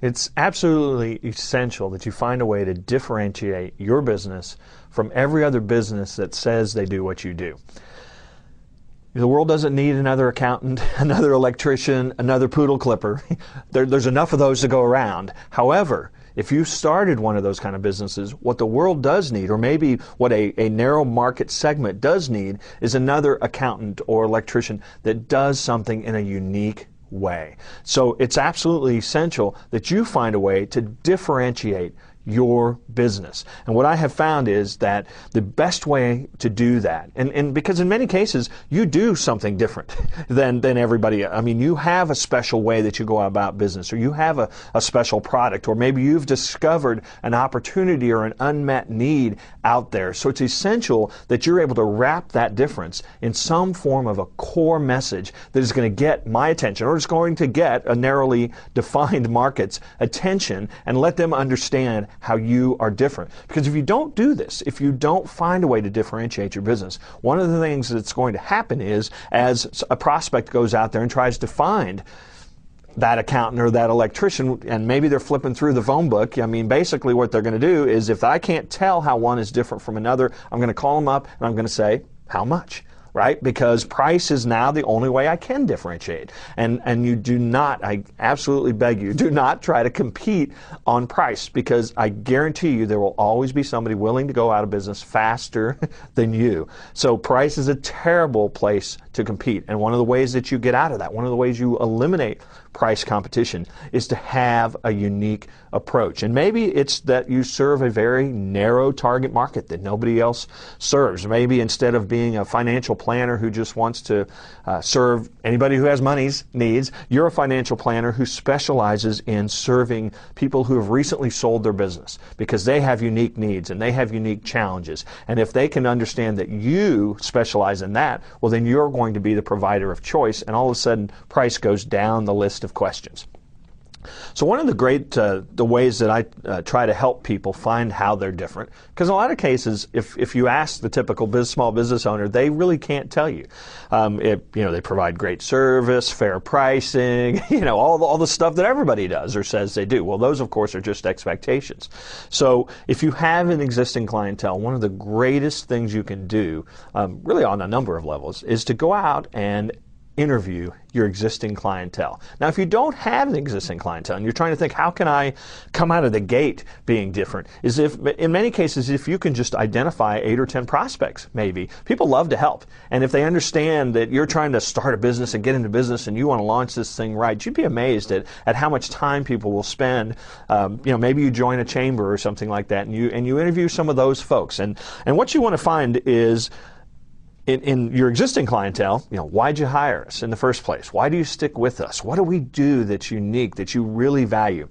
It's absolutely essential that you find a way to differentiate your business from every other business that says they do what you do. The world doesn't need another accountant, another electrician, another poodle clipper. There's enough of those to go around. However, if you started one of those kind of businesses, what the world does need, or maybe what a narrow market segment does need, is another accountant or electrician that does something in a unique way. So it's absolutely essential that you find a way to differentiate your business. And what I have found is that the best way to do that, and because in many cases you do something different than everybody. I mean, you have a special way that you go about business, or you have a special product, or maybe you've discovered an opportunity or an unmet need out there. So it's essential that you're able to wrap that difference in some form of a core message that is going to get my attention, or is going to get a narrowly defined market's attention, and let them understand how you are different. Because if you don't do this, if you don't find a way to differentiate your business, one of the things that's going to happen is, as a prospect goes out there and tries to find that accountant or that electrician, and maybe they're flipping through the phone book, I mean, basically what they're going to do is, if I can't tell how one is different from another, I'm going to call them up and I'm going to say, how much? Right? Because price is now the only way I can differentiate. And you do not, I absolutely beg you, do not try to compete on price, because I guarantee you there will always be somebody willing to go out of business faster than you. So price is a terrible place to compete. And one of the ways that you get out of that, one of the ways you eliminate price competition, is to have a unique approach. And maybe it's that you serve a very narrow target market that nobody else serves. Maybe instead of being a financial planner who just wants to serve anybody who has money's needs, you're a financial planner who specializes in serving people who have recently sold their business, because they have unique needs and they have unique challenges. And if they can understand that you specialize in that, well, then you're going to be the provider of choice, and all of a sudden price goes down the list of questions. So one of the great the ways that I try to help people find how they're different, because in a lot of cases, if you ask the typical small business owner, they really can't tell you. They provide great service, fair pricing, all the stuff that everybody does or says they do. Well, those of course are just expectations. So if you have an existing clientele, one of the greatest things you can do, really on a number of levels, is to go out and interview your existing clientele. Now, if you don't have an existing clientele and you're trying to think, how can I come out of the gate being different, in many cases, if you can just identify 8 or 10 prospects, maybe. People love to help. And if they understand that you're trying to start a business and get into business and you want to launch this thing right, you'd be amazed at how much time people will spend. Maybe you join a chamber or something like that, and you interview some of those folks. And what you want to find is, in your existing clientele, why'd you hire us in the first place? Why do you stick with us? What do we do that's unique, that you really value?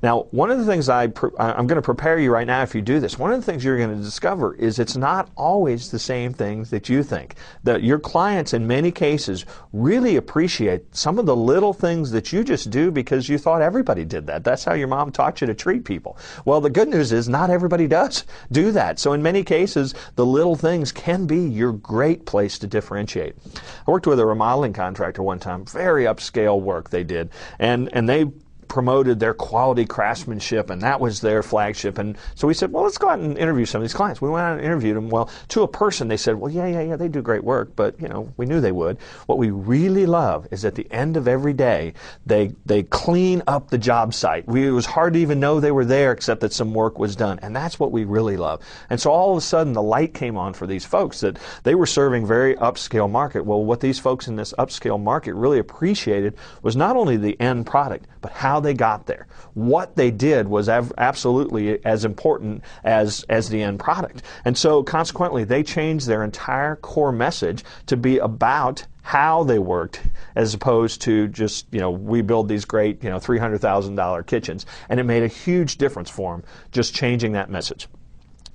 Now, one of the things I'm going to prepare you right now if you do this, one of the things you're going to discover is it's not always the same things that you think. That your clients, in many cases, really appreciate some of the little things that you just do because you thought everybody did that. That's how your mom taught you to treat people. Well, the good news is not everybody does do that. So in many cases, the little things can be your great place to differentiate. I worked with a remodeling contractor one time, very upscale work they did, and they promoted their quality craftsmanship, and that was their flagship. And so we said, well, let's go out and interview some of these clients. We went out and interviewed them. Well, to a person, they said, well, yeah, they do great work, but we knew they would. What we really love is at the end of every day, they clean up the job site. It was hard to even know they were there except that some work was done, and that's what we really love. And so all of a sudden, the light came on for these folks that they were serving very upscale market. Well, what these folks in this upscale market really appreciated was not only the end product, but how they got there. What they did was absolutely as important as the end product. And so consequently, they changed their entire core message to be about how they worked, as opposed to just, we build these great, $300,000 kitchens. And it made a huge difference for them, just changing that message.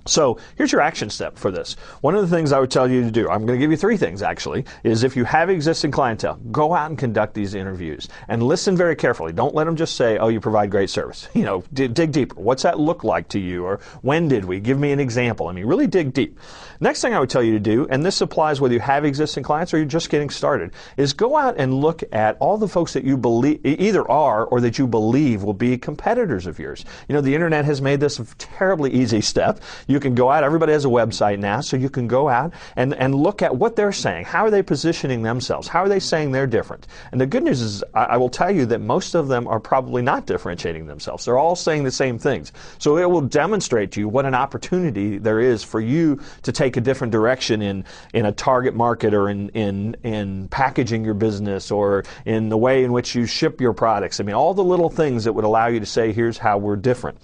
So here's your action step for this. One of the things I would tell you to do, I'm going to give you 3 things actually, is if you have existing clientele, go out and conduct these interviews and listen very carefully. Don't let them just say, oh, you provide great service. You know, dig deeper. What's that look like to you? Or when did we? Give me an example. I mean, really dig deep. Next thing I would tell you to do, and this applies whether you have existing clients or you're just getting started, is go out and look at all the folks that you believe either are or that you believe will be competitors of yours. You know, the internet has made this a terribly easy step. You can go out, everybody has a website now, so you can go out and look at what they're saying. How are they positioning themselves? How are they saying they're different? And the good news is, I will tell you that most of them are probably not differentiating themselves. They're all saying the same things. So it will demonstrate to you what an opportunity there is for you to take a different direction in a target market or in packaging your business or in the way in which you ship your products. I mean, all the little things that would allow you to say, here's how we're different.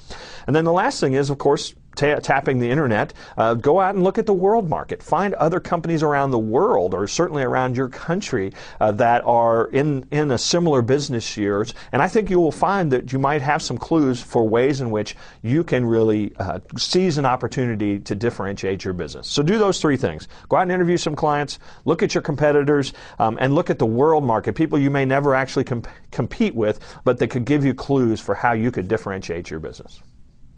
And then the last thing is, of course, tapping the internet, go out and look at the world market. Find other companies around the world, or certainly around your country, that are in a similar business years. And I think you will find that you might have some clues for ways in which you can really seize an opportunity to differentiate your business. So do those 3 things. Go out and interview some clients, look at your competitors, and look at the world market, people you may never actually compete with, but that could give you clues for how you could differentiate your business.